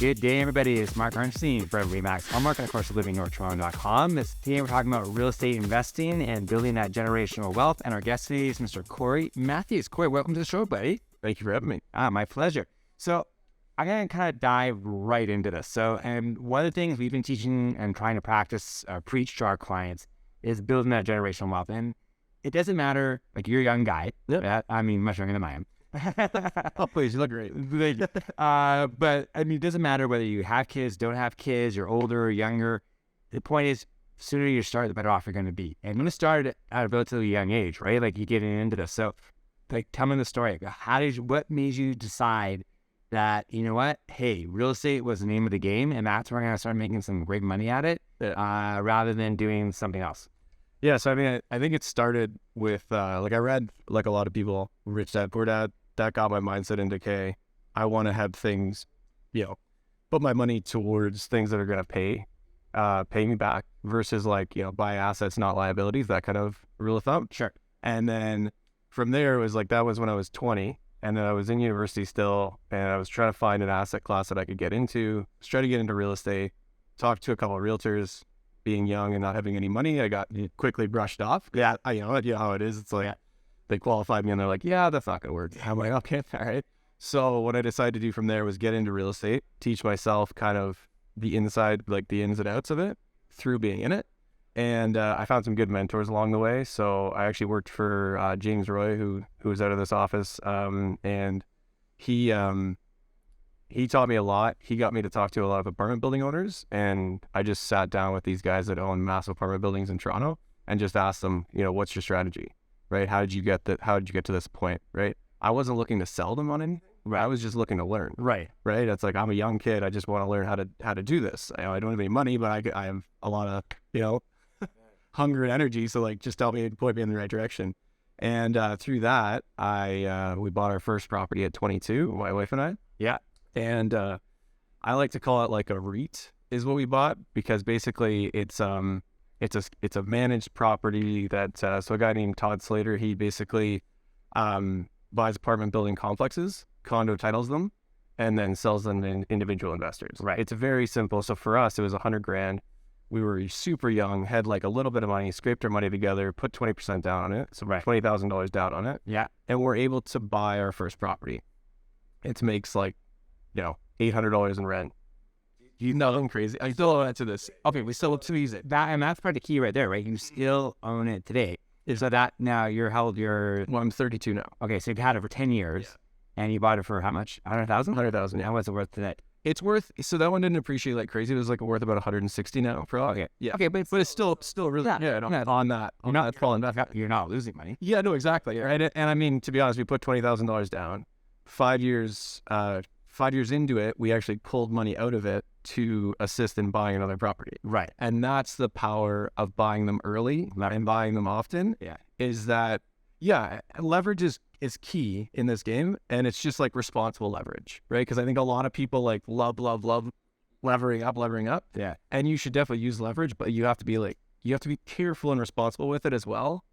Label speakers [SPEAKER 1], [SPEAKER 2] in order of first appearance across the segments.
[SPEAKER 1] Good day, everybody. It's Mark Arnstein from Remax Hallmark and, of course, livingnorthtoronto.com. This today we're talking about real estate investing and building that generational wealth. And our guest today is Mr. Cory Matthews. Cory, welcome to the show, buddy.
[SPEAKER 2] Thank you for having me.
[SPEAKER 1] My pleasure. So I'm going to kind of dive right into this. And one of the things we've been teaching and trying to practice, preach to our clients is building that generational wealth. And it doesn't matter, like you're a young guy.
[SPEAKER 2] Yep.
[SPEAKER 1] I mean, much younger than I am.
[SPEAKER 2] Oh, please, you look great.
[SPEAKER 1] But I mean, it doesn't matter whether you have kids, don't have kids, you're older or younger. The point is, the sooner you start, the better off you're going to be. And you're going to start at a relatively young age, right? Like you getting into this. So, like, tell me the story. What made you decide that, you know what? Hey, real estate was the name of the game, and that's where I'm going to start making some great money at it, rather than doing something else.
[SPEAKER 2] Yeah, so I mean, I think it started with, I read, like a lot of people, Rich Dad, Poor Dad. That got my mindset into, okay, I want to have things, put my money towards things that are going to pay me back versus buy assets, not liabilities, that kind of rule of thumb.
[SPEAKER 1] Sure.
[SPEAKER 2] And then from there, it was that was when I was 20, and then I was in university still, and I was trying to find an asset class that I could get into, was trying to get into real estate, talked to a couple of realtors. Being young and not having any money, I got quickly brushed off. Yeah, you know how it is. It's like, they qualified me and they're like, yeah, that's not going to work. I'm like, okay, all right. So what I decided to do from there was get into real estate, teach myself kind of the inside, like the ins and outs of it through being in it. And I found some good mentors along the way. So I actually worked for James Roy, who was out of this office. And he taught me a lot. He got me to talk to a lot of apartment building owners, and I just sat down with these guys that own massive apartment buildings in Toronto and just asked them, what's your strategy, right? How did you get to this point, right? I wasn't looking to sell them on anything. Right. I was just looking to learn.
[SPEAKER 1] Right.
[SPEAKER 2] It's like, I'm a young kid. I just want to learn how to do this. I don't have any money, but I have a lot of, hunger and energy. So just point me in the right direction. And through that, we bought our first property at 22, my wife and I.
[SPEAKER 1] Yeah.
[SPEAKER 2] And I like to call it like a REIT is what we bought, because basically it's a managed property that so a guy named Todd Slater, he basically buys apartment building complexes, condo titles them, and then sells them to individual investors.
[SPEAKER 1] Right.
[SPEAKER 2] It's very simple. So for us, it was $100,000. We were super young, had a little bit of money, scraped our money together, put 20% down on it, so $20,000 down on it.
[SPEAKER 1] Yeah.
[SPEAKER 2] And we're able to buy our first property. It makes $800 in rent. Nothing crazy. I still own it to this.
[SPEAKER 1] Okay, we still use it. And that's part of the key right there, right? You still own it today. So that now
[SPEAKER 2] I'm 32 now.
[SPEAKER 1] Okay, so you've had it for 10 years, and you bought it for how much? 100,000?
[SPEAKER 2] 100,000.
[SPEAKER 1] How much is it worth today?
[SPEAKER 2] It's worth, so that one didn't appreciate like crazy. It was worth about 160 now.
[SPEAKER 1] Okay.
[SPEAKER 2] Yeah.
[SPEAKER 1] Okay,
[SPEAKER 2] but it's still really, on that.
[SPEAKER 1] You're not losing money.
[SPEAKER 2] Yeah, no, exactly. Right. And I mean, to be honest, we put $20,000 down. 5 years into it, we actually pulled money out of it to assist in buying another property.
[SPEAKER 1] Right.
[SPEAKER 2] And that's the power of buying them early and buying them often.
[SPEAKER 1] Yeah.
[SPEAKER 2] Is that, leverage is key in this game, and it's just responsible leverage, right? Because I think a lot of people love levering up.
[SPEAKER 1] Yeah.
[SPEAKER 2] And you should definitely use leverage, but you have to be careful and responsible with it as well.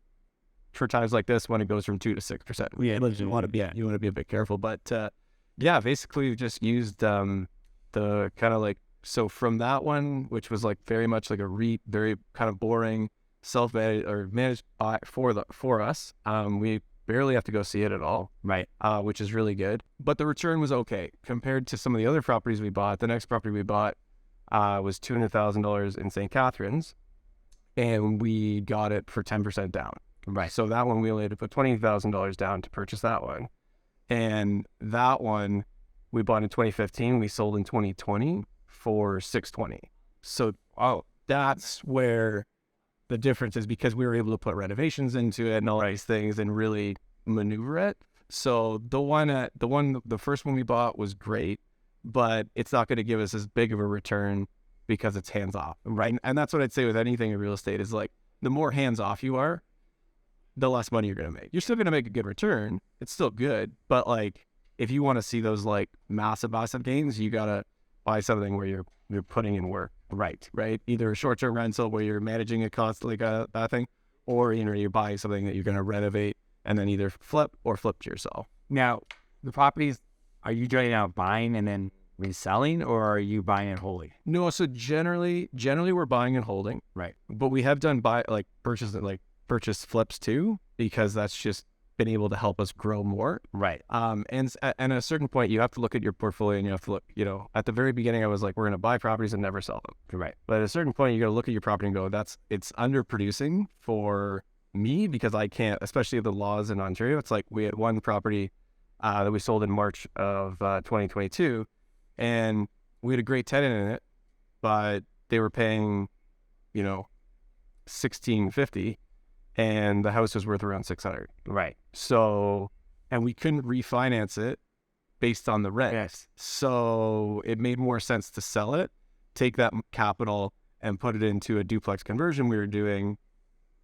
[SPEAKER 2] For times like this, when it goes from 2 to 6%, you want to be a bit careful. But basically, we just used the kind of so from that one, which was very much like a REIT, very kind of boring, self-managed or managed by for us. We barely have to go see it at all,
[SPEAKER 1] right?
[SPEAKER 2] Which is really good. But the return was okay compared to some of the other properties we bought. The next property we bought was $200,000 in St. Catharines, and we got it for 10% down.
[SPEAKER 1] Right.
[SPEAKER 2] So that one we only had to put $20,000 down to purchase that one, and that one we bought in 2015. We sold in 2020 for $620. So that's where the difference is, because we were able to put renovations into it and all these things and really maneuver it. So the first one we bought was great, but it's not going to give us as big of a return because it's hands off, right? And that's what I'd say with anything in real estate is the more hands off you are, the less money you're going to make. You're still going to make a good return. It's still good, but if you want to see those massive gains, you got to buy something where you're putting in work. Right. Either a short-term rental where you're managing it constantly, that thing, or you're buying something that you're going to renovate and then either flip to yourself.
[SPEAKER 1] Now, the properties, are you joining out buying and then reselling, or are you buying it wholly?
[SPEAKER 2] No, so generally we're buying and holding,
[SPEAKER 1] Right.
[SPEAKER 2] but we have done purchase flips too, because that's just been able to help us grow more.
[SPEAKER 1] Right.
[SPEAKER 2] And at a certain point, you have to look at your portfolio, and you have to look, at the very beginning, I was like, we're going to buy properties and never sell them.
[SPEAKER 1] Right.
[SPEAKER 2] But at a certain point, you got to look at your property and go, it's underproducing for me, because I can't, especially the laws in Ontario. It's like we had one property that we sold in March of 2022, and we had a great tenant in it, but they were paying, $1,650, and the house was worth around $600.
[SPEAKER 1] Right.
[SPEAKER 2] So, and we couldn't refinance it based on the rent.
[SPEAKER 1] Yes.
[SPEAKER 2] So it made more sense to sell it, take that capital and put it into a duplex conversion we were doing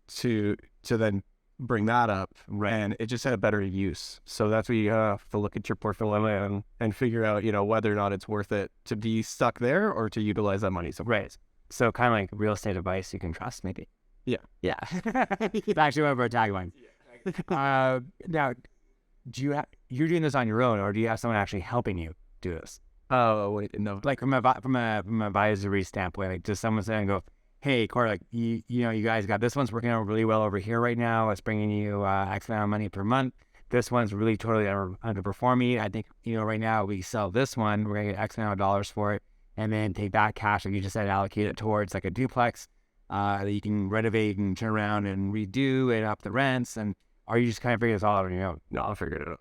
[SPEAKER 2] to then bring that up.
[SPEAKER 1] Right.
[SPEAKER 2] And it just had a better use. So that's where you have to look at your portfolio and figure out, whether or not it's worth it to be stuck there or to utilize that money somewhere.
[SPEAKER 1] Right. So kind of like real estate advice you can trust, maybe.
[SPEAKER 2] Yeah.
[SPEAKER 1] Yeah. It's actually one of our taglines. Now, you're doing this on your own, or do you have someone actually helping you do this?
[SPEAKER 2] Oh, wait, no.
[SPEAKER 1] Like from an advisory standpoint, like just someone saying, "Go, hey, Cory, like you guys got this one's working out really well over here right now. It's bringing you X amount of money per month. This one's really totally underperforming. I think right now we sell this one, we're gonna get X amount of dollars for it, and then take that cash, like you just said, allocate it towards like a duplex that you can renovate and turn around and redo and up the rents." And are you just kind of figuring this all out on your own?
[SPEAKER 2] No, I'll figure it out.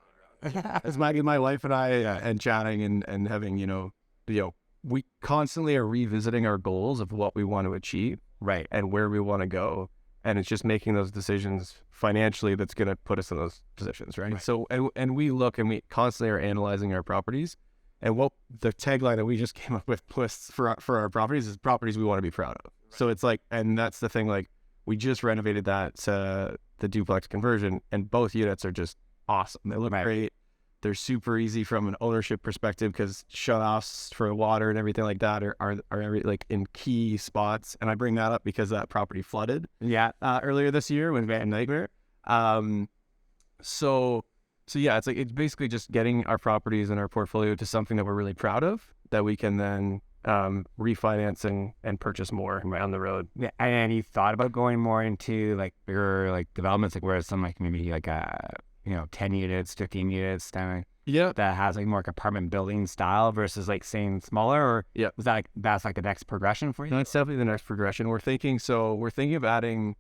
[SPEAKER 2] It's my wife and I and chatting and having, we constantly are revisiting our goals of what we want to achieve,
[SPEAKER 1] right,
[SPEAKER 2] and where we want to go. And it's just making those decisions financially that's going to put us in those positions, right? So, and we look and we constantly are analyzing our properties. And what the tagline that we just came up with for our properties is properties we want to be proud of. Right. So it's like, and that's the thing, like we just renovated that the duplex conversion, and both units are just awesome. They look great. They're super easy from an ownership perspective, because shut-offs for water and everything like that are like in key spots. And I bring that up because that property flooded.
[SPEAKER 1] Yeah.
[SPEAKER 2] Earlier this year when we had a nightmare. So yeah, it's basically just getting our properties and our portfolio to something that we're really proud of, that we can then refinance and purchase more down the road.
[SPEAKER 1] Yeah. And you thought about going more into like bigger like developments, like where it's some like maybe like 10 units, 15 units, that has like more like apartment building style versus like saying smaller, or was that that's like the next progression for you?
[SPEAKER 2] No, it's definitely the next progression. We're thinking of adding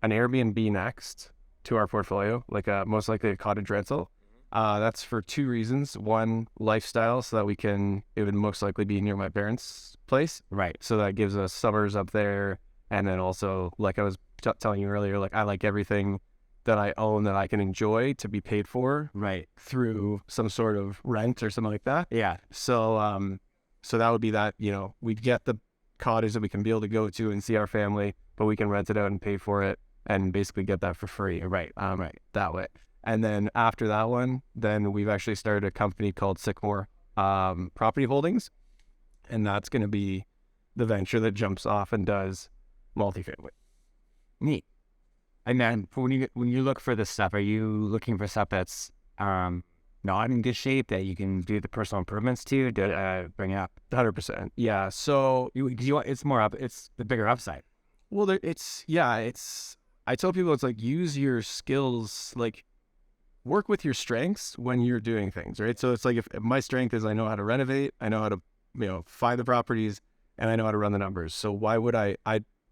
[SPEAKER 2] an Airbnb next to our portfolio, like most likely a cottage rental. That's for two reasons. One, lifestyle, so that it would most likely be near my parents' place.
[SPEAKER 1] Right.
[SPEAKER 2] So that gives us summers up there. And then also, like I was telling you earlier, like I like everything that I own that I can enjoy to be paid for,
[SPEAKER 1] right,
[SPEAKER 2] through some sort of rent or something like that.
[SPEAKER 1] Yeah.
[SPEAKER 2] So that would be that, we'd get the cottage that we can be able to go to and see our family, but we can rent it out and pay for it and basically get that for free.
[SPEAKER 1] Right.
[SPEAKER 2] Right. That way. And then after that one, then we've actually started a company called Sycamore Property Holdings. And that's going to be the venture that jumps off and does multifamily.
[SPEAKER 1] Neat. And then when you look for this stuff, are you looking for stuff that's not in good shape that you can do the personal improvements to bring up?
[SPEAKER 2] 100%. Yeah. So
[SPEAKER 1] it's more up. It's the bigger upside.
[SPEAKER 2] Well, I tell people it's like use your skills, like work with your strengths when you're doing things, right? So it's like if my strength is I know how to renovate, I know how to find the properties, and I know how to run the numbers. So why would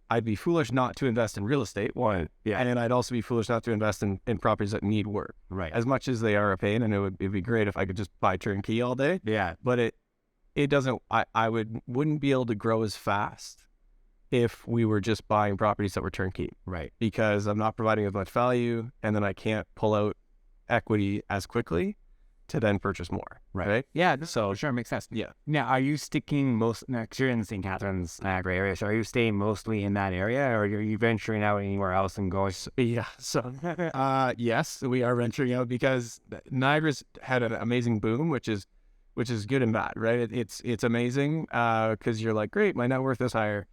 [SPEAKER 2] I'd be foolish not to invest in real estate, one.
[SPEAKER 1] Yeah.
[SPEAKER 2] And I'd also be foolish not to invest in properties that need work.
[SPEAKER 1] Right.
[SPEAKER 2] As much as they are a pain, and it'd be great if I could just buy turnkey all day.
[SPEAKER 1] Yeah.
[SPEAKER 2] But it doesn't, I wouldn't be able to grow as fast if we were just buying properties that were turnkey.
[SPEAKER 1] Right.
[SPEAKER 2] Because I'm not providing as much value, and then I can't pull out equity as quickly to then purchase more. Right?
[SPEAKER 1] Yeah. So sure, makes sense.
[SPEAKER 2] Yeah.
[SPEAKER 1] Now, are you sticking because you're in the St. Catharines, Niagara area, so are you staying mostly in that area, or are you venturing out anywhere else and going?
[SPEAKER 2] Yeah. So, yes, we are venturing out because Niagara's had an amazing boom, which is good and bad, right? It's amazing because you're like, great, my net worth is higher.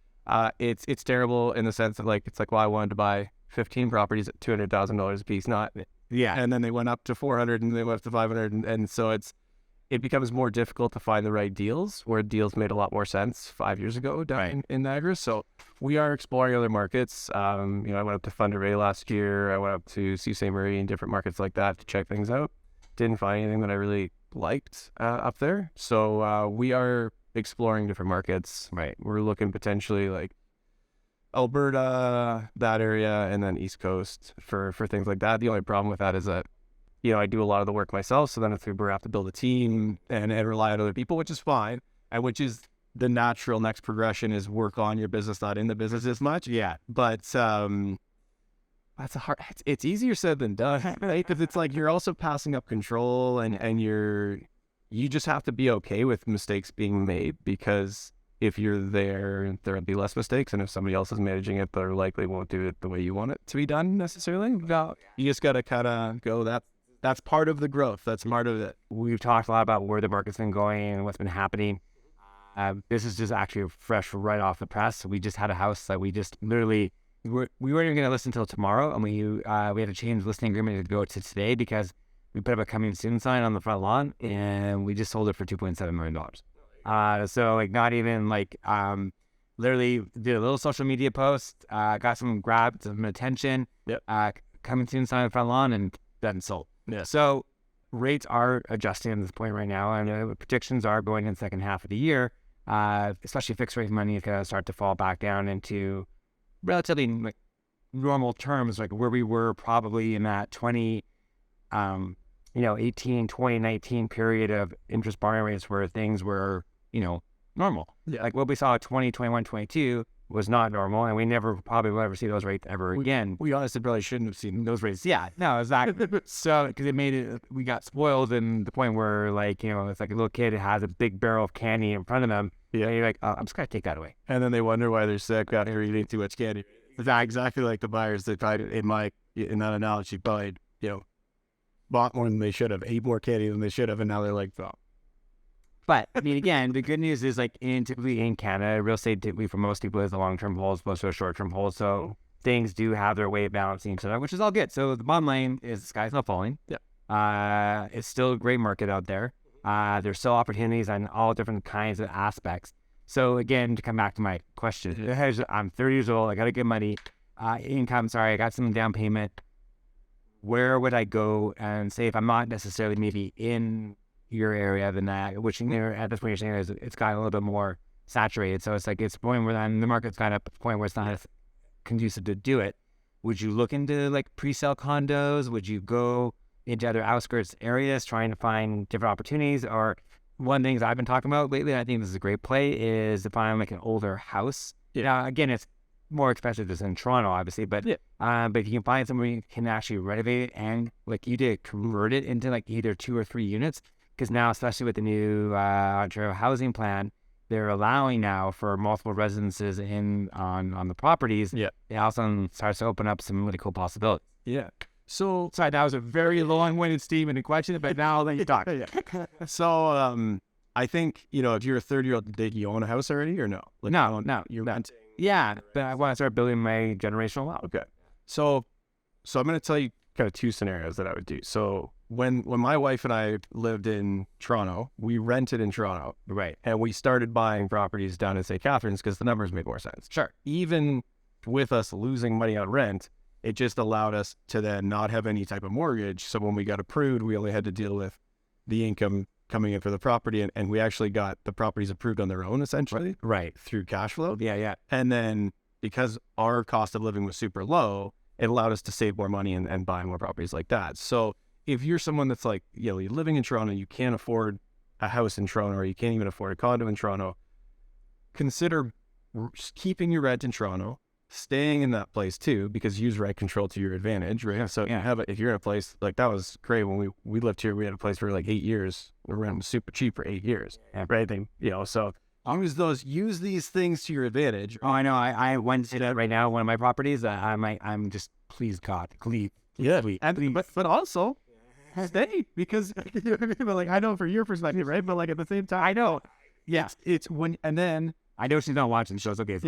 [SPEAKER 2] It's terrible in the sense that it's like, well, I wanted to buy 15 properties at $200,000 a piece, not.
[SPEAKER 1] Yeah.
[SPEAKER 2] And then they went up to 400 and they went up to 500. And so it becomes more difficult to find the right deals, where deals made a lot more sense 5 years ago down in Niagara. So we are exploring other markets. I went up to Thunder Bay last year. I went up to Sault Ste. Marie and different markets like that to check things out. Didn't find anything that I really liked up there. So we are exploring different markets. Right. We're looking potentially like Alberta, that area, and then East Coast for things like that. The only problem with that is that, I do a lot of the work myself, so then we have to build a team and rely on other people, which is fine, and which is the natural next progression is work on your business, not in the business as much. Yeah, but that's it's easier said than done, right? Because it's like you're also passing up control, and you just have to be okay with mistakes being made, because if you're there will be less mistakes, and if somebody else is managing it, they likely won't do it the way you want it to be done necessarily. You just got to kind of go, that's part of the growth. That's part of it.
[SPEAKER 1] We've talked a lot about where the market's been going and what's been happening. This is just actually fresh right off the press. We just had a house that we just literally, we weren't even going to listen until tomorrow, and we had to change listing agreement to go to today because we put up a coming soon sign on the front lawn, and we just sold it for $2.7 million. So like not even like, literally did a little social media post, got some attention, coming soon sign on the front lawn, and then sold. Yeah. So rates are adjusting at this point right now, and predictions are going in the second half of the year, especially fixed rate money is going to start to fall back down into relatively like normal terms, like where we were probably in that 2019 period of interest borrowing rates where things were, normal. Yeah. Like what we saw in 2021, 22 was not normal, and we probably will ever see those rates ever again.
[SPEAKER 2] We honestly probably shouldn't have seen those rates.
[SPEAKER 1] Yeah, no, exactly. So, because it made it, we got spoiled in the point where, like, it's like a little kid has a big barrel of candy in front of them. Yeah. And you're like, I'm just going to take that away.
[SPEAKER 2] And then they wonder why they're sick out here eating too much candy. It's exactly like the buyers that tried, in that analogy, probably, bought more than they should have, ate more candy than they should have, and now they're like, oh.
[SPEAKER 1] But I mean, again, the good news is like typically in Canada, real estate typically for most people is a long-term hold, opposed to a short-term hold. So things do have their way of balancing each other, which is all good. So the bottom line is the sky's not falling. Yeah. It's still a great market out there. There's still opportunities on all different kinds of aspects. So again, to come back to my question, I'm 30 years old. I got to get money, income. Sorry, I got some down payment. Where would I go and say if I'm not necessarily maybe in your area than that, which at this point you're saying is it's got a little bit more saturated. So it's like it's a point where the market's kind of a point where it's not as conducive to do it. Would you look into like pre-sale condos? Would you go into other outskirts areas trying to find different opportunities? Or one of the things I've been talking about lately, and I think this is a great play, is to find like an older house. Yeah. Now, again, it's more expensive than in Toronto, obviously, but if you can find somewhere you can actually renovate it and like you did convert it into like either 2 or 3 units. Because now, especially with the new Ontario housing plan, they're allowing now for multiple residences on the properties. Yeah. It also starts to open up some really cool possibilities.
[SPEAKER 2] Yeah.
[SPEAKER 1] So, sorry, that was a very long-winded statement and question, but now I'll let you talk.
[SPEAKER 2] So, I think, if you're a 30-year-old, did you own a house already or no?
[SPEAKER 1] Like, no.
[SPEAKER 2] You're renting?
[SPEAKER 1] Yeah, but I want to start building my generational wealth.
[SPEAKER 2] Okay. So I'm going to tell you kind of 2 scenarios that I would do. So when my wife and I lived in Toronto, we rented in Toronto.
[SPEAKER 1] Right.
[SPEAKER 2] And we started buying properties down in St. Catharines because the numbers made more sense.
[SPEAKER 1] Sure.
[SPEAKER 2] Even with us losing money on rent, it just allowed us to then not have any type of mortgage. So when we got approved, we only had to deal with the income coming in for the property. And we actually got the properties approved on their own, essentially.
[SPEAKER 1] Right.
[SPEAKER 2] Through cash flow.
[SPEAKER 1] Yeah.
[SPEAKER 2] And then because our cost of living was super low, it allowed us to save more money and buy more properties like that. So if you're someone that's like, you're living in Toronto, you can't afford a house in Toronto, or you can't even afford a condo in Toronto, consider keeping your rent in Toronto, staying in that place too, because use rent control to your advantage, right? So if you're in a place like that was great when we lived here, we had a place for like 8 years. The rent was super cheap for 8 years, right? So use these things to your advantage.
[SPEAKER 1] Oh, I know. I went to that right now. One of my properties. I'm just please God, leave.
[SPEAKER 2] Yeah, but also stay because like I know for your perspective, right? But like at the same time,
[SPEAKER 1] I know.
[SPEAKER 2] Yeah, it's when and then
[SPEAKER 1] I know she's not watching shows. Okay,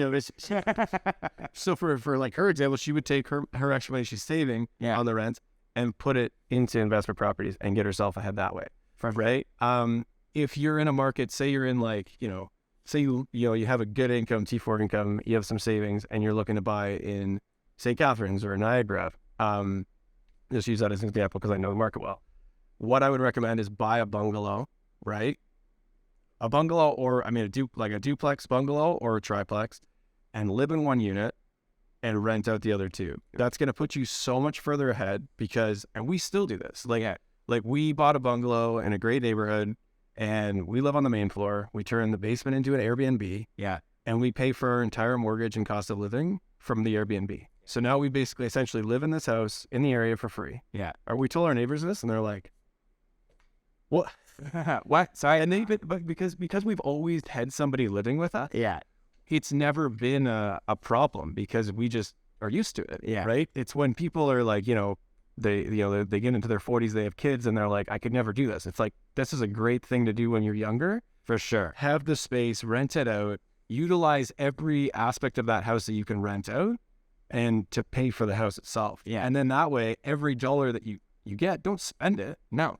[SPEAKER 2] so for like her example, she would take her extra money she's saving on the rent and put it into investment properties and get herself ahead that way. right? If you're in a market, say you're in like, say you have a good income, T4 income, you have some savings, and you're looking to buy in St. Catharines or Niagara. Just use that as an example because I know the market well. What I would recommend is buy a bungalow, right? A bungalow, or a duplex bungalow or a triplex, and live in one unit and rent out the other two. That's going to put you so much further ahead and we still do this. Like we bought a bungalow in a great neighborhood and we live on the main floor. We turn the basement into an Airbnb.
[SPEAKER 1] Yeah.
[SPEAKER 2] And we pay for our entire mortgage and cost of living from the Airbnb. So now we basically essentially live in this house in the area for free.
[SPEAKER 1] Yeah.
[SPEAKER 2] We told our neighbors this and they're like, what?
[SPEAKER 1] What? Sorry.
[SPEAKER 2] And but because we've always had somebody living with us.
[SPEAKER 1] Yeah.
[SPEAKER 2] It's never been a problem because we just are used to it.
[SPEAKER 1] Yeah.
[SPEAKER 2] Right. It's when people are like, they get into their 40s, they have kids and they're like, I could never do this. It's like, this is a great thing to do when you're younger.
[SPEAKER 1] For sure.
[SPEAKER 2] Have the space, rent it out, utilize every aspect of that house that you can rent out and to pay for the house itself.
[SPEAKER 1] Yeah.
[SPEAKER 2] And then that way, every dollar that you get, don't spend it. No.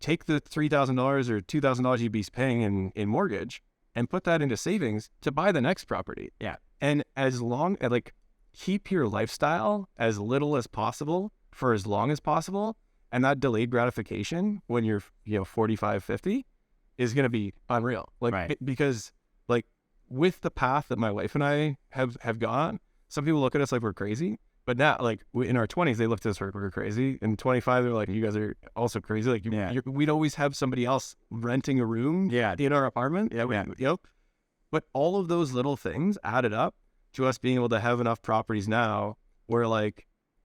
[SPEAKER 2] Take the $3,000 or $2,000 you'd be paying in mortgage and put that into savings to buy the next property.
[SPEAKER 1] Yeah.
[SPEAKER 2] And keep your lifestyle as little as possible for as long as possible. And that delayed gratification when you're, 45, 50 is going to be unreal.
[SPEAKER 1] Right.
[SPEAKER 2] Because with the path that my wife and I have gone, some people look at us like we're crazy. But now, in our 20s, they looked at us like we're crazy. In 25, they're like, you guys are also crazy. We'd always have somebody else renting a room in our apartment.
[SPEAKER 1] Yeah.
[SPEAKER 2] But all of those little things added up to us being able to have enough properties now where,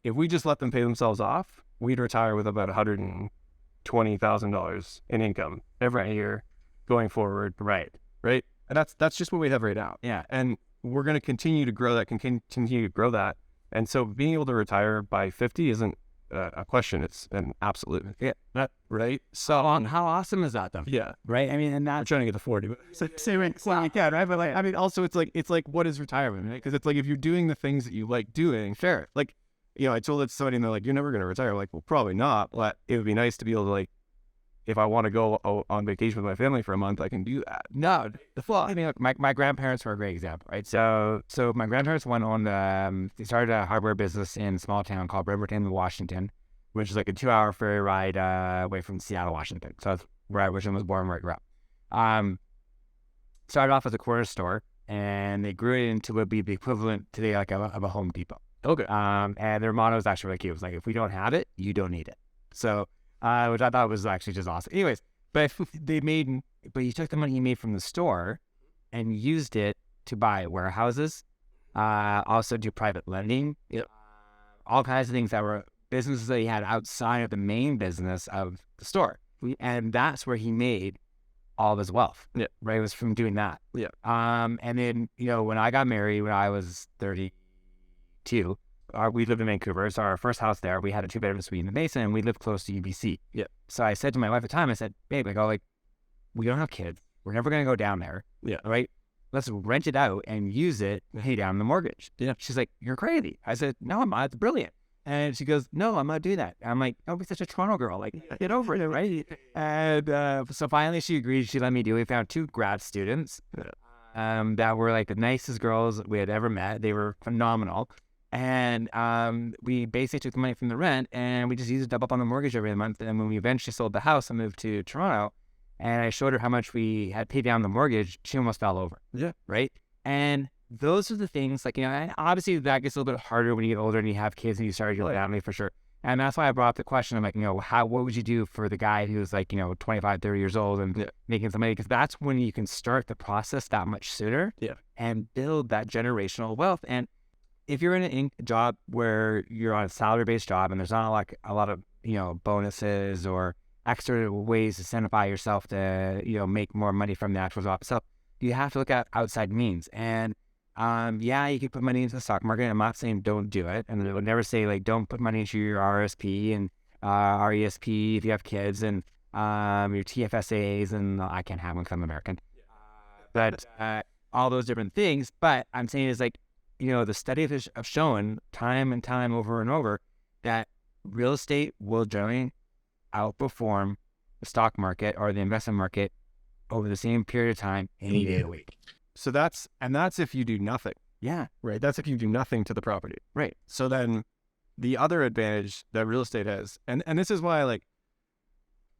[SPEAKER 2] if we just let them pay themselves off, we'd retire with about $120,000 in income every year going forward.
[SPEAKER 1] Right.
[SPEAKER 2] Right. And that's just what we have right now.
[SPEAKER 1] Yeah.
[SPEAKER 2] And we're going to continue to grow that. And so being able to retire by 50 isn't a question. It's an absolute.
[SPEAKER 1] Yeah.
[SPEAKER 2] Right.
[SPEAKER 1] So how awesome is that though?
[SPEAKER 2] Yeah.
[SPEAKER 1] Right. I mean, and
[SPEAKER 2] I'm
[SPEAKER 1] that's
[SPEAKER 2] trying to get to 40. But
[SPEAKER 1] right? But
[SPEAKER 2] also it's like, what is retirement? Right? Because it's like, if you're doing the things that you like doing,
[SPEAKER 1] sure.
[SPEAKER 2] I told it to somebody and they're like, you're never going to retire. I'm like, well, probably not. But it would be nice to be able to if I want to go on vacation with my family for a month, I can do that.
[SPEAKER 1] No, my grandparents were a great example, right? So my grandparents went on they started a hardware business in a small town called Bremerton, Washington, which is like a 2-hour ferry ride away from Seattle, Washington. So that's where I was born, where I grew up. Started off as a corner store, and they grew it into what would be the equivalent today of a Home Depot.
[SPEAKER 2] Okay.
[SPEAKER 1] And their motto is actually really cute. It was like, if we don't have it, you don't need it. So. Which I thought was actually just awesome. Anyways, but you took the money you made from the store and used it to buy warehouses, also do private lending, all kinds of things that were businesses that he had outside of the main business of the store. And that's where he made all of his wealth.
[SPEAKER 2] Yeah.
[SPEAKER 1] Right. It was from doing that.
[SPEAKER 2] Yeah.
[SPEAKER 1] And then, when I got married, when I was 32, we lived in Vancouver, so our first house there, we had a 2-bedroom suite in the basement, and we lived close to UBC.
[SPEAKER 2] Yeah.
[SPEAKER 1] So I said to my wife at the time, I said, babe, we don't have kids. We're never going to go down there.
[SPEAKER 2] Yeah.
[SPEAKER 1] Right? Let's rent it out and use it to pay down the mortgage.
[SPEAKER 2] Yeah.
[SPEAKER 1] She's like, you're crazy. I said, no, I'm not. It's brilliant. And she goes, no, I'm not doing that. I'm like, don't be such a Toronto girl. Get over it, right? And so finally she agreed. She let me do it. We found 2 grad students that were the nicest girls we had ever met. They were phenomenal. And we basically took the money from the rent and we just used it to double up on the mortgage every month. And when we eventually sold the house and moved to Toronto, and I showed her how much we had paid down the mortgage, she almost fell over.
[SPEAKER 2] Yeah.
[SPEAKER 1] Right. And those are the things and obviously that gets a little bit harder when you get older and you have kids and you start your family for sure. And that's why I brought up the question of what would you do for the guy who's 25, 30 years old and making some money? Because that's when you can start the process that much sooner and build that generational wealth. And if you're in a job where you're on a salary-based job and there's not a lot of bonuses or extra ways to incentivize yourself to make more money from the actual job itself, you have to look at outside means. And you can put money into the stock market. I'm not saying don't do it, and I would never say don't put money into your RSP and RESP if you have kids, and your TFSAs, and I can't have one because I'm American. But all those different things. But I'm saying is the studies have shown time and time over and over that real estate will generally outperform the stock market or the investment market over the same period of time any day of the week.
[SPEAKER 2] So that's if you do nothing.
[SPEAKER 1] Yeah.
[SPEAKER 2] Right. That's if you do nothing to the property.
[SPEAKER 1] Right.
[SPEAKER 2] So then the other advantage that real estate has, and this is why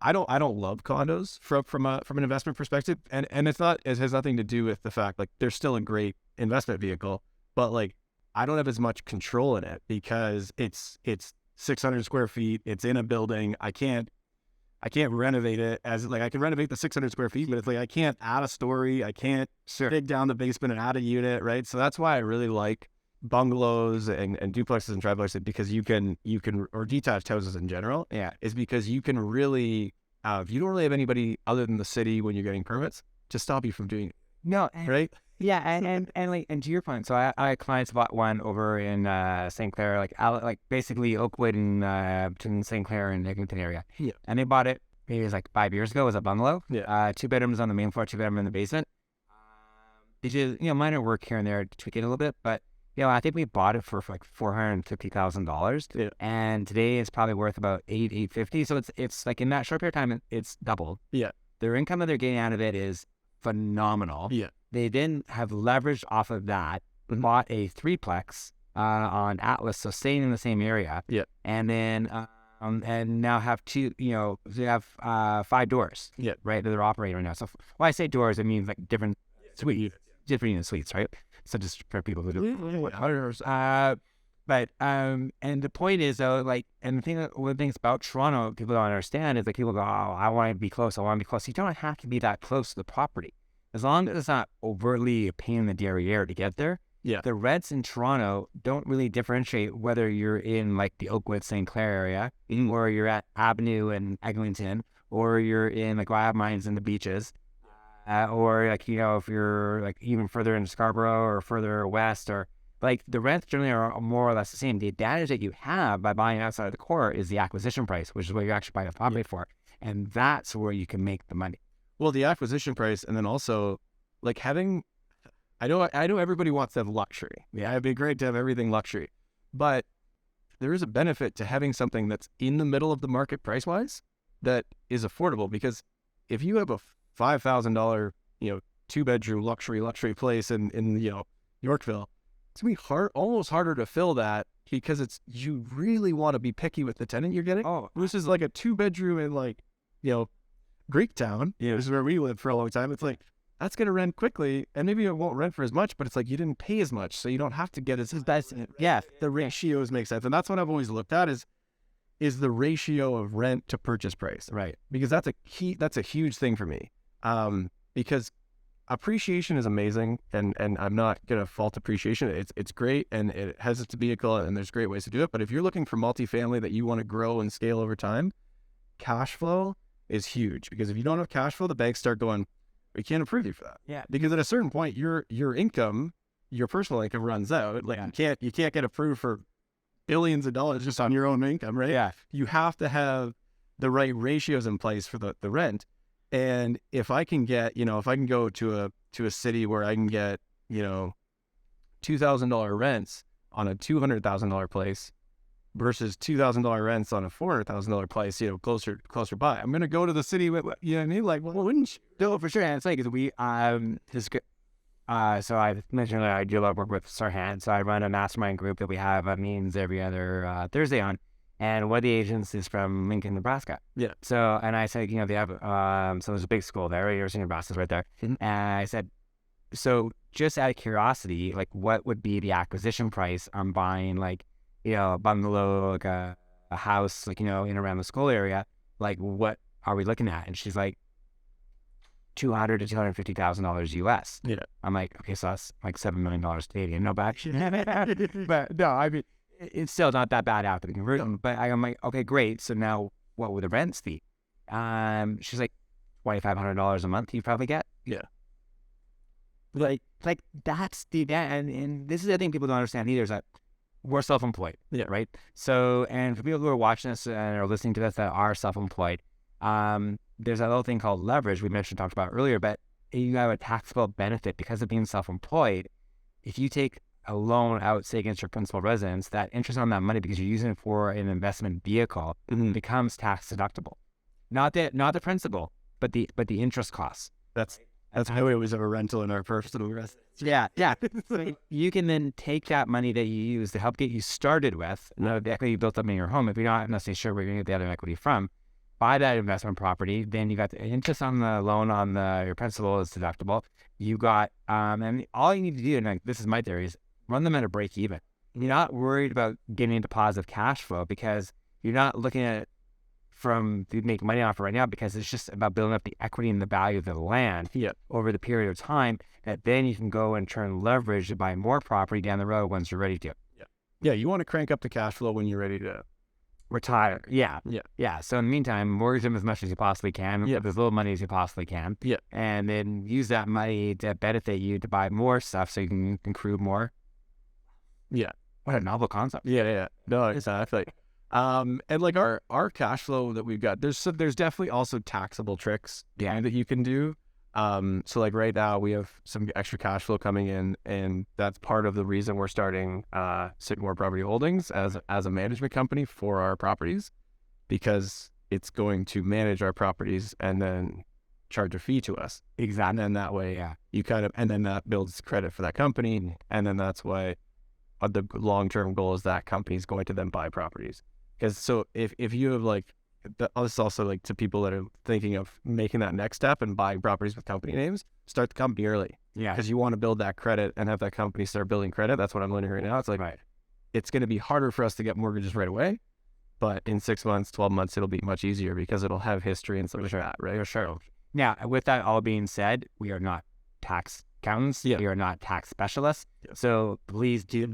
[SPEAKER 2] I don't love condos from an investment perspective. And it has nothing to do with the fact they're still a great investment vehicle, but I don't have as much control in it because it's 600 square feet. It's in a building. I can't renovate it as I can renovate the 600 square feet, but it's I can't add a story. I can't dig down the basement and add a unit. Right. So that's why I really like bungalows and duplexes and triplexes, because you can, or detached houses in general.
[SPEAKER 1] Yeah.
[SPEAKER 2] Is because you can really, if you don't really have anybody other than the city when you're getting permits to stop you from doing it.
[SPEAKER 1] No.
[SPEAKER 2] Right.
[SPEAKER 1] Yeah. And to your point, so I had clients bought one over in St. Clair, basically Oakwood and between St. Clair and Eglinton area.
[SPEAKER 2] Yeah.
[SPEAKER 1] And they bought it maybe it was 5 years ago. It was a bungalow.
[SPEAKER 2] Yeah.
[SPEAKER 1] 2 bedrooms on the main floor, 2 bedroom in the basement. They did minor work here and there to tweak it a little bit, but I think we bought it for $450,000.
[SPEAKER 2] Yeah.
[SPEAKER 1] And today it's probably worth about $850. So it's in that short period of time, it's doubled.
[SPEAKER 2] Yeah.
[SPEAKER 1] Their income that they're getting out of it is phenomenal.
[SPEAKER 2] Yeah.
[SPEAKER 1] They then have leveraged off of that, bought a 3-plex on Atlas, so staying in the same area.
[SPEAKER 2] Yeah.
[SPEAKER 1] And then and now have they have 5 doors.
[SPEAKER 2] Yeah.
[SPEAKER 1] Right, that they're operating right now. So when I say doors, it means different suites, different unit suites, right? So just for people who do but and the point is though, and one of the things about Toronto people don't understand is people go, oh, I want to be close. You don't have to be that close to the property. As long as it's not overtly a pain in the derriere to get there.
[SPEAKER 2] Yeah.
[SPEAKER 1] The rents in Toronto don't really differentiate whether you're in the Oakwood, St. Clair area, or you're at Avenue and Eglinton, or you're in where I have mines in the beaches, or if you're even further into Scarborough or further west, or the rents generally are more or less the same. The advantage that you have by buying outside of the core is the acquisition price, which is what you're actually buying a property for, and that's where you can make the money.
[SPEAKER 2] Well, the acquisition price, and then also having, I know everybody wants to have luxury. Yeah, it'd be great to have everything luxury, but there is a benefit to having something that's in the middle of the market price wise that is affordable. Because if you have a $5,000 2-bedroom luxury place in Yorkville, it's gonna be almost harder to fill that, because you really want to be picky with the tenant you're getting.
[SPEAKER 1] Oh,
[SPEAKER 2] which is a 2-bedroom in Greektown. Yeah, this is where we lived for a long time. It's that's going to rent quickly, and maybe it won't rent for as much, but it's you didn't pay as much, so you don't have to get as best. Yeah, the ratios make sense, and that's what I've always looked at is the ratio of rent to purchase price.
[SPEAKER 1] Right.
[SPEAKER 2] Because that's a huge thing for me. Because appreciation is amazing, and I'm not going to fault appreciation. It's great, and it has its vehicle, and there's great ways to do it. But if you're looking for multifamily that you want to grow and scale over time, cash flow is huge. Because if you don't have cash flow, the banks start going, we can't approve you for that.
[SPEAKER 1] Yeah.
[SPEAKER 2] Because at a certain point, your income, your personal income runs out. You can't get approved for billions of dollars just on your own income, right?
[SPEAKER 1] Yeah.
[SPEAKER 2] You have to have the right ratios in place for the rent. And if I can get, if I can go to a city where I can get, $2,000 rents on a $200,000 place versus $2,000 rents on a $400,000 place, closer by, I'm going to go to the city with, what I mean? Well, wouldn't you?
[SPEAKER 1] No, for sure. And it's because we, so I mentioned I do a lot of work with Sarhan. So I run a mastermind group that we have meetings every other Thursday on. And one of the agents is from Lincoln, Nebraska. Yeah. So, and I said, they have, so there's a big school there. University of Nebraska's right there. Mm-hmm. And I said, so just out of curiosity, what would be the acquisition price on buying, a bungalow, a house, in around the school area? What are we looking at? And she's like, $200,000 to $250,000 US. Yeah. I'm like, okay, so that's $7 million Canadian. No, but but no, I mean, it's still not that bad after the conversion. But I'm like, okay, great. So now what would the rents be? She's like, $2,500 a month you probably get. Yeah. That's the, and this is the thing people don't understand either, is that we're self-employed. Yeah. Right. So, and for people who are watching this and are listening to this that are self-employed, there's a little thing called leverage we talked about earlier, but you have a taxable benefit because of being self-employed. If you take a loan out, say against your principal residence, that interest on that money, because you're using it for an investment vehicle, becomes tax deductible. not the principal, but the interest costs.
[SPEAKER 2] That's how it was of a rental in our personal residence.
[SPEAKER 1] Yeah. So you can then take that money that you use to help get you started with, the equity you built up in your home. If you're not necessarily sure where you're going to get the other equity from, buy that investment property. Then you got the interest on the loan on your principal is deductible. You got, and all you need to do, and like, this is my theory, is run them at a break even. You're not worried about getting into positive cash flow because you're not looking at it from to make money off it right now, because it's just about building up the equity and the value of the land over the period of time that then you can go and turn leverage to buy more property down the road once you're ready to.
[SPEAKER 2] Yeah, you want to crank up the cash flow when you're ready to
[SPEAKER 1] retire. Yeah. So in the meantime, mortgage them as much as you possibly can, with as little money as you possibly can. And then use that money to benefit you to buy more stuff so you can accrue more. What a novel concept.
[SPEAKER 2] No, exactly. And like our cash flow that we've got, there's definitely also taxable tricks that you can do. So like right now we have some extra cash flow coming in, and that's part of the reason we're starting Sycamore Property Holdings as a management company for our properties, because it's going to manage our properties and then charge a fee to us.
[SPEAKER 1] Exactly.
[SPEAKER 2] And then that way you kind of, and then that builds credit for that company. And then that's why the long-term goal is that company is going to then buy properties. Because so if you have like, this is also like to people that are thinking of making that next step and buying properties with company names, start the company early. Because you want to build that credit and have that company start building credit. That's what I'm learning right now. It's like, it's going to be harder for us to get mortgages right away, but in 6 months, 12 months, it'll be much easier because it'll have history and stuff like that, right?
[SPEAKER 1] For sure. Now, with that all being said, we are not tax accountants. We are not tax specialists. So please do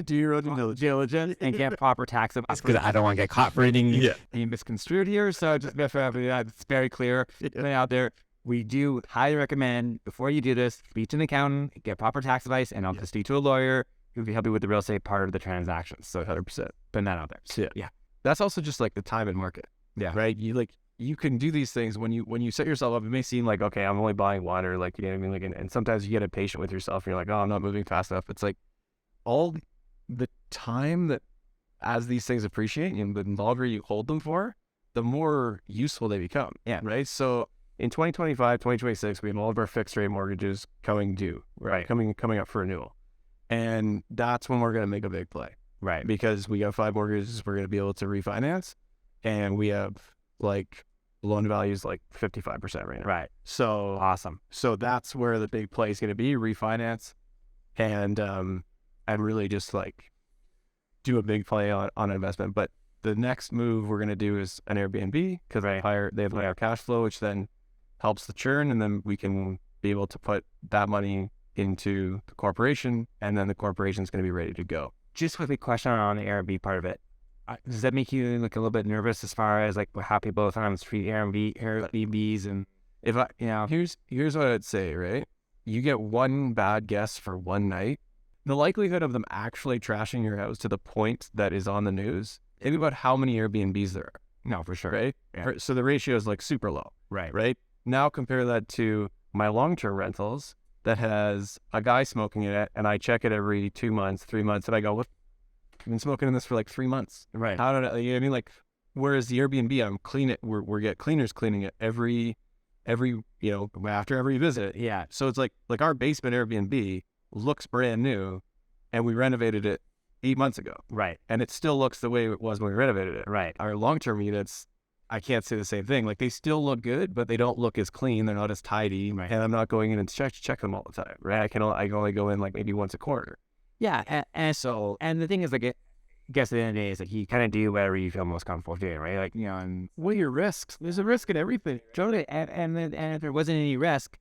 [SPEAKER 1] your own diligence and get proper tax advice, because I don't want to get caught for anything being misconstrued here. So just make sure it's very clear out there. We do highly recommend, before you do this, speak to an accountant, get proper tax advice, and also speak to a lawyer who can help you with the real estate part of the transaction. So 100%. Putting that out there.
[SPEAKER 2] So, that's also just like the time and market. Right. You can do these things when you set yourself up. It may seem like, okay, I'm only buying one, or like, you know what I mean? Like, and sometimes you get impatient with yourself and you're like, oh, I'm not moving fast enough. It's like all the time that as these things appreciate and the longer you hold them for, the more useful they become. Right. So in 2025, 2026, we have all of our fixed rate mortgages coming due, coming up for renewal. And that's when we're going to make a big play. Right. Because we got 5 mortgages we're going to be able to refinance, and we have like loan values like 55% right now. Right. So
[SPEAKER 1] awesome.
[SPEAKER 2] So that's where the big play is going to be, refinance, and really just like do a big play on investment. But the next move we're going to do is an Airbnb, because they have higher cash flow, which then helps the churn, and then we can be able to put that money into the corporation, and then the corporation is going to be ready to go.
[SPEAKER 1] Just with a question on the Airbnb part of it. Does that make you look a little bit nervous as far as like how people sometimes treat Airbnbs? And
[SPEAKER 2] if here's what I'd say, right? You get one bad guess for one night, the likelihood of them actually trashing your house to the point that is on the news, think about how many Airbnbs there are.
[SPEAKER 1] No, for sure.
[SPEAKER 2] Right? So the ratio is like super low. Right? Now compare that to my long-term rentals that has a guy smoking in it, and I check it every 2 months, 3 months, and I go, I've been smoking in this for like 3 months.
[SPEAKER 1] Right.
[SPEAKER 2] How did you know what I mean? Like, whereas the Airbnb, I'm clean it. We get cleaners cleaning it every after every visit.
[SPEAKER 1] Yeah.
[SPEAKER 2] So it's like our basement Airbnb looks brand new, and we renovated it 8 months ago.
[SPEAKER 1] Right.
[SPEAKER 2] And it still looks the way it was when we renovated it.
[SPEAKER 1] Right.
[SPEAKER 2] Our long-term units, I can't say the same thing. Like, they still look good, but they don't look as clean. They're not as tidy.
[SPEAKER 1] Right.
[SPEAKER 2] And I'm not going in and check them all the time. Right. I can only go in like maybe once a quarter.
[SPEAKER 1] Yeah, and the thing is, like, I guess at the end of the day is that you kind of do whatever you feel most comfortable doing, right? Like, and
[SPEAKER 2] what are your risks? There's a risk in everything.
[SPEAKER 1] Totally, and if there wasn't any risk,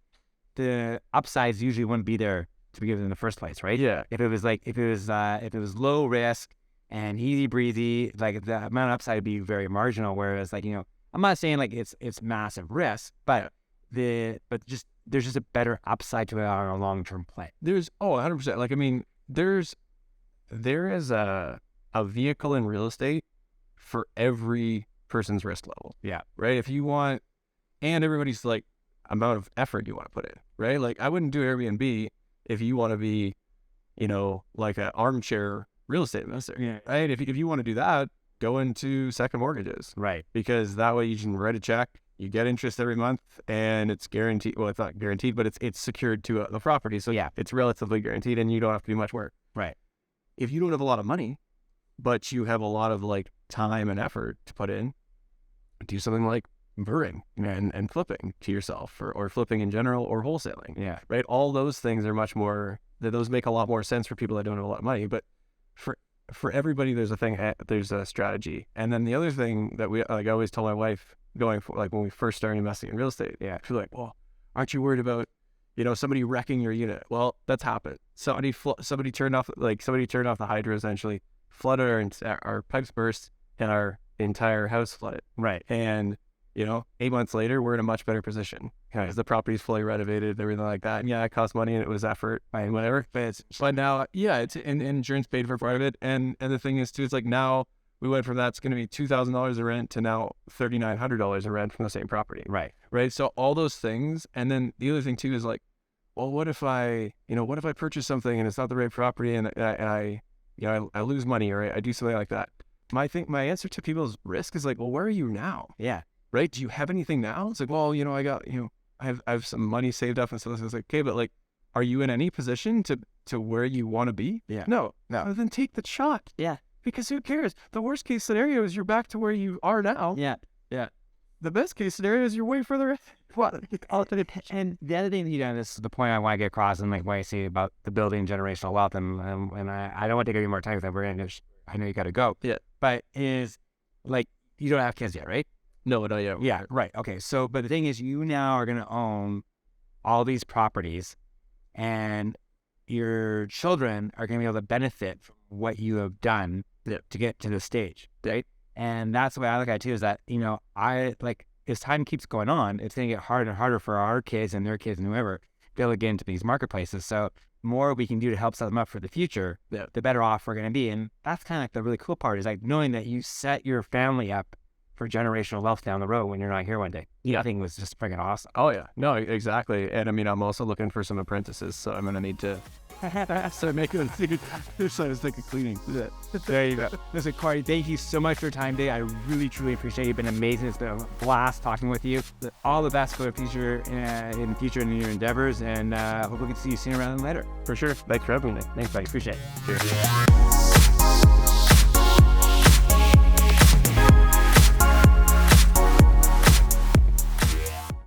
[SPEAKER 1] the upsides usually wouldn't be there to begin with in the first place, right?
[SPEAKER 2] Yeah.
[SPEAKER 1] If it was low risk and easy breezy, like the amount of upside would be very marginal. Whereas, like, I'm not saying like it's massive risk, but there's just a better upside to it on a long-term play.
[SPEAKER 2] There's 100%. Like, I mean, there is a vehicle in real estate for every person's risk level.
[SPEAKER 1] Yeah.
[SPEAKER 2] Right. If you want, and everybody's like amount of effort you want to put in, right? Like, I wouldn't do Airbnb if you want to be, like an armchair real estate investor.
[SPEAKER 1] Yeah.
[SPEAKER 2] Right. If you want to do that, go into second mortgages,
[SPEAKER 1] Right.
[SPEAKER 2] because that way you can write a check, you get interest every month, and it's guaranteed. Well, it's not guaranteed, but it's secured to the property. So
[SPEAKER 1] Yeah.
[SPEAKER 2] it's relatively guaranteed, and you don't have to do much work.
[SPEAKER 1] Right.
[SPEAKER 2] If you don't have a lot of money, but you have a lot of like time and effort to put in, do something like burring and flipping to yourself, or flipping in general, or wholesaling.
[SPEAKER 1] Yeah.
[SPEAKER 2] Right. All those things are much more, those make a lot more sense for people that don't have a lot of money. But for everybody, there's a strategy. And then the other thing that I always tell my wife, going for, like, when we first started investing in real estate, she's like, well, aren't you worried about, somebody wrecking your unit? Well, that's happened. Somebody turned off the hydro, essentially flooded our pipes burst, and our entire house flooded.
[SPEAKER 1] Right.
[SPEAKER 2] And 8 months later, we're in a much better position because the property's fully renovated, everything like that. And yeah, it cost money and it was effort and whatever. But now, it's and insurance paid for part of it. And the thing is too, it's like now we went from that's going to be $2,000 a rent to now $3,900 a rent from the same property.
[SPEAKER 1] Right.
[SPEAKER 2] Right. So all those things. And then the other thing too is like, well, what if I purchase something and it's not the right property, and I lose money, or I do something like that. My answer to people's risk is like, well, where are you now?
[SPEAKER 1] Yeah.
[SPEAKER 2] Right? Do you have anything now? It's like, well, I got, I have some money saved up and stuff. So it's like, okay, but like, are you in any position to where you want to be?
[SPEAKER 1] Yeah.
[SPEAKER 2] No. Then take the shot.
[SPEAKER 1] Yeah.
[SPEAKER 2] Because who cares? The worst case scenario is you're back to where you are now.
[SPEAKER 1] Yeah.
[SPEAKER 2] The best case scenario is you're way further.
[SPEAKER 1] And the other thing, this is the point I want to get across, and like what I say about the building generational wealth, and I don't want to take any more time because I know you got to go.
[SPEAKER 2] Yeah.
[SPEAKER 1] But is like, you don't have kids yet, right?
[SPEAKER 2] No, not yet.
[SPEAKER 1] Yeah, right. Okay. So, but the thing is, you now are going to own all these properties, and your children are going to be able to benefit from what you have done to get to this stage, right? And that's the way I look at it too, is that, as time keeps going on, it's going to get harder and harder for our kids and their kids and whoever to be able to get into these marketplaces. So the more we can do to help set them up for the future, the better off we're going to be. And that's kind of like the really cool part, is like knowing that you set your family up for generational wealth down the road when you're not here one day. I think it was just freaking awesome.
[SPEAKER 2] Oh yeah, no, exactly. And I mean, I'm also looking for some apprentices, so I'm gonna need to start making cleaning.
[SPEAKER 1] There you go. Listen, Cory, thank you so much for your time today. I really, truly appreciate it. You've been amazing. It's been a blast talking with you. All the best for the future, in your endeavors, and hope we can see you sooner rather than later.
[SPEAKER 2] For sure. Thanks for having me.
[SPEAKER 1] Thanks, buddy. Appreciate it.
[SPEAKER 2] Cheers.